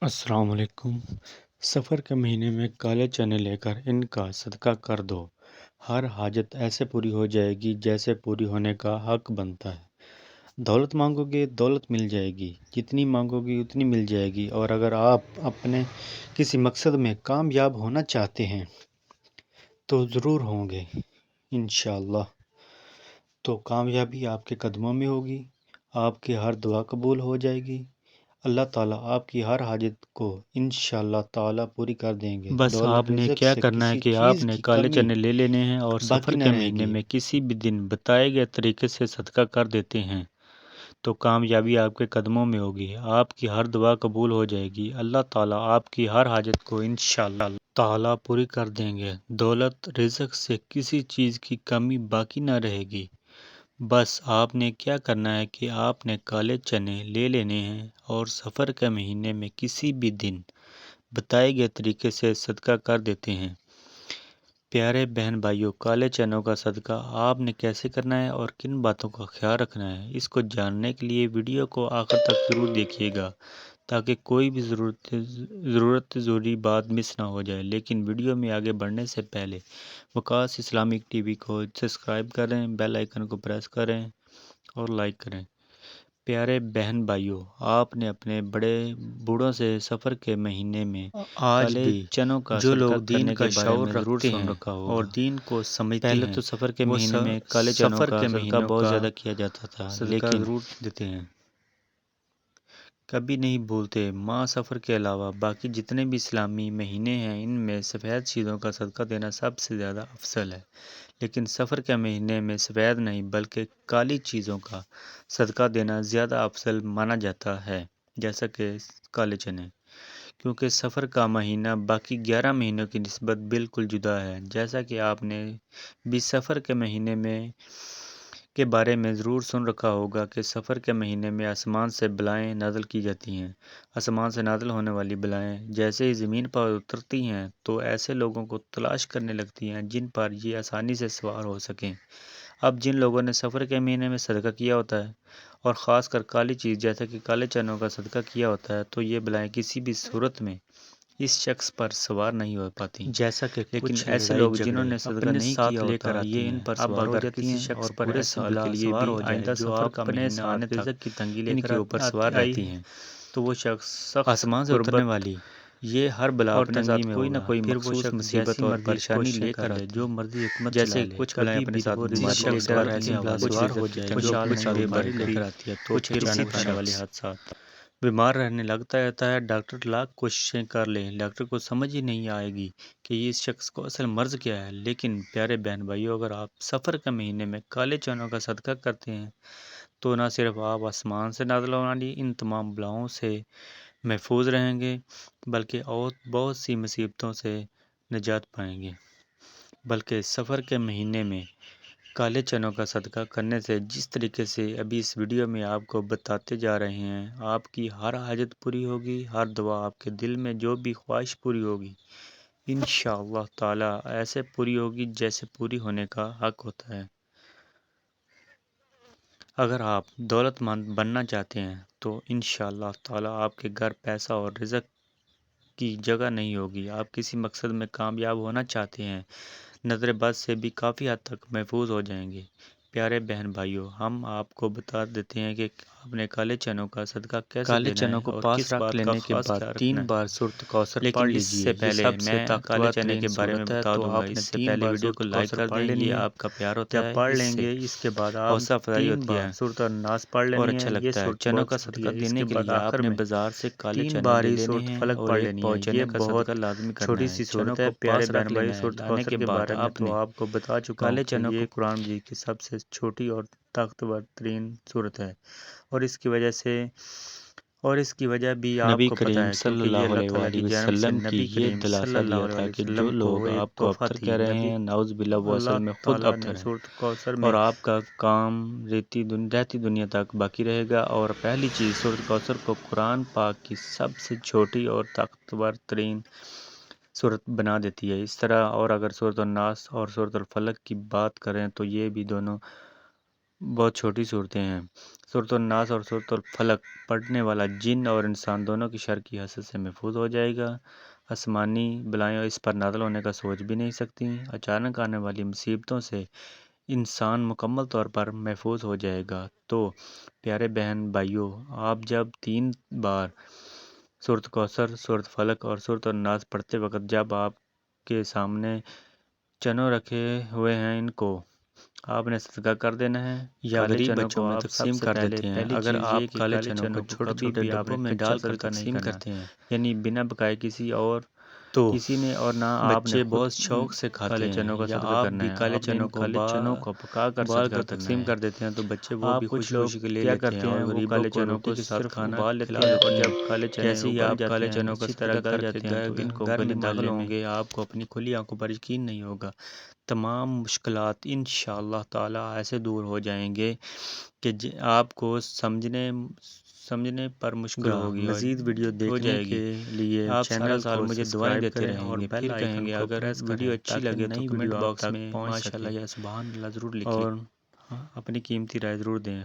السلام علیکم۔ سفر کے مہینے میں کالے چنے لے کر ان کا صدقہ کر دو، ہر حاجت ایسے پوری ہو جائے گی جیسے پوری ہونے کا حق بنتا ہے۔ دولت مانگو گے دولت مل جائے گی، جتنی مانگو گی اتنی مل جائے گی۔ اور اگر آپ اپنے کسی مقصد میں کامیاب ہونا چاہتے ہیں تو ضرور ہوں گے انشاءاللہ۔ تو کامیابی آپ کے قدموں میں ہوگی، آپ کی ہر دعا قبول ہو جائے گی، اللہ تعالیٰ آپ کی ہر حاجت کو انشاءاللہ تعالیٰ پوری کر دیں گے۔ بس آپ نے کیا کرنا ہے کہ آپ نے کالے چنے لے لینے ہیں اور باقی سفر نہ کے رہے مہینے گی۔ میں کسی بھی دن بتائے گئے طریقے سے صدقہ کر دیتے ہیں تو کامیابی آپ کے قدموں میں ہوگی، آپ کی ہر دعا قبول ہو جائے گی، اللہ تعالیٰ آپ کی ہر حاجت کو انشاءاللہ تعالیٰ پوری کر دیں گے۔ دولت رزق سے کسی چیز کی کمی باقی نہ رہے گی۔ بس آپ نے کیا کرنا ہے کہ آپ نے کالے چنے لے لینے ہیں اور سفر کے مہینے میں کسی بھی دن بتائے گئے طریقے سے صدقہ کر دیتے ہیں۔ پیارے بہن بھائیوں، کالے چنوں کا صدقہ آپ نے کیسے کرنا ہے اور کن باتوں کا خیال رکھنا ہے، اس کو جاننے کے لیے ویڈیو کو آخر تک ضرور دیکھیے گا تاکہ کوئی بھی ضروری بات مس نہ ہو جائے۔ لیکن ویڈیو میں آگے بڑھنے سے پہلے وقاص اسلامک ٹی وی کو سبسکرائب کریں، بیل آئیکن کو پریس کریں اور لائک کریں۔ پیارے بہن بھائیوں، آپ نے اپنے بڑے بوڑھوں سے سفر کے مہینے میں آج کالے بھی چنوں کا جو صدقہ لوگ دین کرنے کا کے بارے شعور میں ضرور رکھتے سن ہیں رکھا اور ہوگا۔ دین کو سمجھتے پہلے ہیں، تو سفر کے وہ مہینے میں کالے چنوں سفر کا کے صدقہ مہینوں بہت کا زیادہ کیا جاتا تھا، صدقہ لیکن ضرور دیتے ہیں۔ کبھی نہیں بھولتے ماہ سفر کے علاوہ باقی جتنے بھی اسلامی مہینے ہیں ان میں سفید چیزوں کا صدقہ دینا سب سے زیادہ افضل ہے، لیکن سفر کے مہینے میں سفید نہیں بلکہ کالی چیزوں کا صدقہ دینا زیادہ افضل مانا جاتا ہے، جیسا کہ کالے چنے، کیونکہ سفر کا مہینہ باقی 11 مہینوں کی نسبت بالکل جدا ہے۔ جیسا کہ آپ نے بھی سفر کے مہینے میں کے بارے میں ضرور سن رکھا ہوگا کہ سفر کے مہینے میں آسمان سے بلائیں نازل کی جاتی ہیں۔ آسمان سے نازل ہونے والی بلائیں جیسے ہی زمین پر اترتی ہیں تو ایسے لوگوں کو تلاش کرنے لگتی ہیں جن پر یہ آسانی سے سوار ہو سکیں۔ اب جن لوگوں نے سفر کے مہینے میں صدقہ کیا ہوتا ہے اور خاص کر کالی چیز جیسا کہ کالے چنوں کا صدقہ کیا ہوتا ہے تو یہ بلائیں کسی بھی صورت میں اس شخص پر سوار نہیں ہو پاتی، جیسا کہ لیکن کچھ ایسے لڑائی لوگ جنہوں جھگڑے نے صدقہ اپنے نہیں ساتھ کیا لے ہوتا کر آتی یہ ان ہیں۔ پر اب سوار ہو اگر جاتی کسی ہیں اور شخص پر پورے ایسی سال بلا کے لیے سوار بھی ہو جائے آئندہ جو سفر کا اپنے مہینہ ساتھ آتا رزق کی تنگی لے ان کر کے اوپر سوار آئی رہتی ہے ہیں، تو وہ شخص سخت آسمان سے اترنے غربت والی یہ ہر بلا اور اپنے تنگی ساتھ میں کوئی نہ ہوگا۔ کوئی پھر وہ مخصوص شخص مصیبت جیسی اور مرضی پریشانی کوششیں لے کر کر لے، آتی جو ہے، مرضی حکمت جیسے چلا لے، کچھ بلائیں کبھی اپنے بھی ساتھ وہ بیماری رزق لے کے کر سوار آتی ایسی ہیں، بلا کچھ سوار ہو رزق کی جائے جو تنگی لے کچھ کر آتی بیماری ہے، لے کر کبھی آتی ہے، تو کچھ پھر کسی اچانک ہونے شخص والے حادثات۔ بیمار رہنے لگتا ہے، ڈاکٹر لاکھ کوششیں کر لے، ڈاکٹر کو سمجھ ہی نہیں آئے گی کہ اس شخص کو اصل مرض کیا ہے۔ لیکن پیارے بہن بھائیوں، اگر آپ سفر کے مہینے میں کالے چنوں کا صدقہ کرتے ہیں تو نہ صرف آپ آسمان سے نازل ہونے والی ان تمام بلاؤں سے محفوظ رہیں گے بلکہ اور بہت سی مصیبتوں سے نجات پائیں گے۔ بلکہ سفر کے مہینے میں کالے چنوں کا صدقہ کرنے سے جس طریقے سے ابھی اس ویڈیو میں آپ کو بتاتے جا رہے ہیں، آپ کی ہر حاجت پوری ہوگی، ہر دعا آپ کے دل میں جو بھی خواہش پوری ہوگی انشاءاللہ تعالی ایسے پوری ہوگی جیسے پوری ہونے کا حق ہوتا ہے۔ اگر آپ دولت مند بننا چاہتے ہیں تو انشاءاللہ تعالی آپ کے گھر پیسہ اور رزق کی جگہ نہیں ہوگی۔ آپ کسی مقصد میں کامیاب ہونا چاہتے ہیں، نظر بد سے بھی کافی حد تک محفوظ ہو جائیں گے۔ پیارے بہن بھائیوں، ہم آپ کو بتا دیتے ہیں کہ آپ نے کالے چنوں کا صدقہ کیسے کالے دینا چنوں ہے کو اور پاس کس رکھ بات کا لینے کے خاص بعد خیال 3 رکھنا ہے۔ بار سورۃ کوثر لیکن پڑھ اس لیجئے، سے یہ پہلے سب سے میں کالے طاقتور چنے ترین کے بارے میں صورت ہے، بتا تو دوں گا، آپ اس نے سے 3 پہلے بار ویڈیو کو سورۃ لائک کوثر کر پڑھ دیں، لینی یہ ہے۔ آپ کا پیار ہوتا جب ہے، پڑھ اس لیں سے گے اس کے بعد آپ حوصلہ افزائی 3 ہوتی بار ہے سورۃ الناس پڑھ اور لینی ہے، اچھا یہ لگتا ہے۔ سورۃ چنوں بہت کا چھوٹی صدقہ ہے۔ اس دینے کے کے بعد لیے آخر آپ نے میں بازار سے کالے 3 چنے بار لے ہی لینے سورۃ ہیں فلق اور پڑھ ایک لینی ہے۔ یہ پاؤ چنے کا بہت صدقہ لازمی کرنا چھوٹی ہے۔ سی چنوں صورت ہے۔ کو پیارے پاس بہن رکھ بھائی، لینا ہے، سورۃ لانے کوثر کے کے بعد بارے میں آپ تو نے آپ کو بتا چکا ہوں کالے کہ چنوں یہ کو قرآن مجید کی سب سے چھوٹی اور طاقتور ترین صورت ہے، اور اس کی وجہ بھی آپ نبی کو پتہ کریم ہے، صلی کیونکہ یہ اللہ اللہ علیہ تعالیٰ وآلہ کی جانب سے وسلم کی نبی یہ کریم صلی دلاسا اللہ دیا تھا علیہ کہ جو وسلم کو لوگ ایک آپ کو تحفہ ابتر تھی۔ کہہ رہے نبی ہیں نعوذ باللہ وہ اصل اللہ میں خود تعالیٰ نے ابتر ہیں، سورۃ کوثر اور میں آپ کا کام رہتی دنیا تک باقی رہے گا۔ اور پہلی چیز، سورۃ کوثر کو قرآن پاک کی سب سے چھوٹی اور طاقتور ترین صورت بنا دیتی ہے۔ اس طرح اور اگر سورۃ الناس اور سورۃ الفلق کی بات کریں تو یہ بھی دونوں بہت چھوٹی صورتیں ہیں۔ سورۃ الناس اور سورۃ الفلق پڑھنے والا جن اور انسان دونوں کی شر کی حسد سے محفوظ ہو جائے گا۔ آسمانی بلائیں اس پر نازل ہونے کا سوچ بھی نہیں سکتی۔ اچانک آنے والی مصیبتوں سے انسان مکمل طور پر محفوظ ہو جائے گا۔ تو پیارے بہن بھائیوں، آپ جب 3 بار سورۃ کوثر، سورۃ فلق اور سورۃ الناس پڑھتے وقت جب آپ کے سامنے چنوں رکھے ہوئے ہیں، ان کو آپ نے صدقہ کر دینا ہے یا غریب بچوں میں تقسیم کر دیتے ہیں۔ اگر آپ کالے چنوں کو چھوٹے چھوٹے ڈبوں میں ڈال کر تقسیم کرتے ہیں، یعنی بنا بقائے کسی اور تو کسی نے اور نہ آپ نے بہت شوق سے کالے چنوں کا صدقہ کرنا ہے، کالے چنوں کو پکا کر بال کر تقسیم کر دیتے ہیں، تو بچے وہ بھی خوشی خوشی کے لے لیتے ہیں اور غریبوں کو روٹی کے ساتھ کھانا کھلا دیتے ہیں۔ اور جب کالے چنے اگل جاتے ہیں، اچھی طرح گل جاتے ہیں، تو ان کو گھر میں داخل ہوں گے، آپ کو اپنی کھلی آنکھوں پر یقین نہیں ہوگا، تمام مشکلات انشاءاللہ تعالی ایسے دور ہو جائیں گے کہ آپ کو سمجھنے پر مشکل ہوگی۔ مزید ویڈیو دیکھنے کے لیے آپ چینل کو مجھے دعائیں دیتے رہیں گے، پھر کہیں گے اگر ویڈیو اچھی لگے تو کمنٹ باکس میں ماشاءاللہ یا سبحان اللہ ضرور لکھیں اور اپنی قیمتی رائے ضرور دیں۔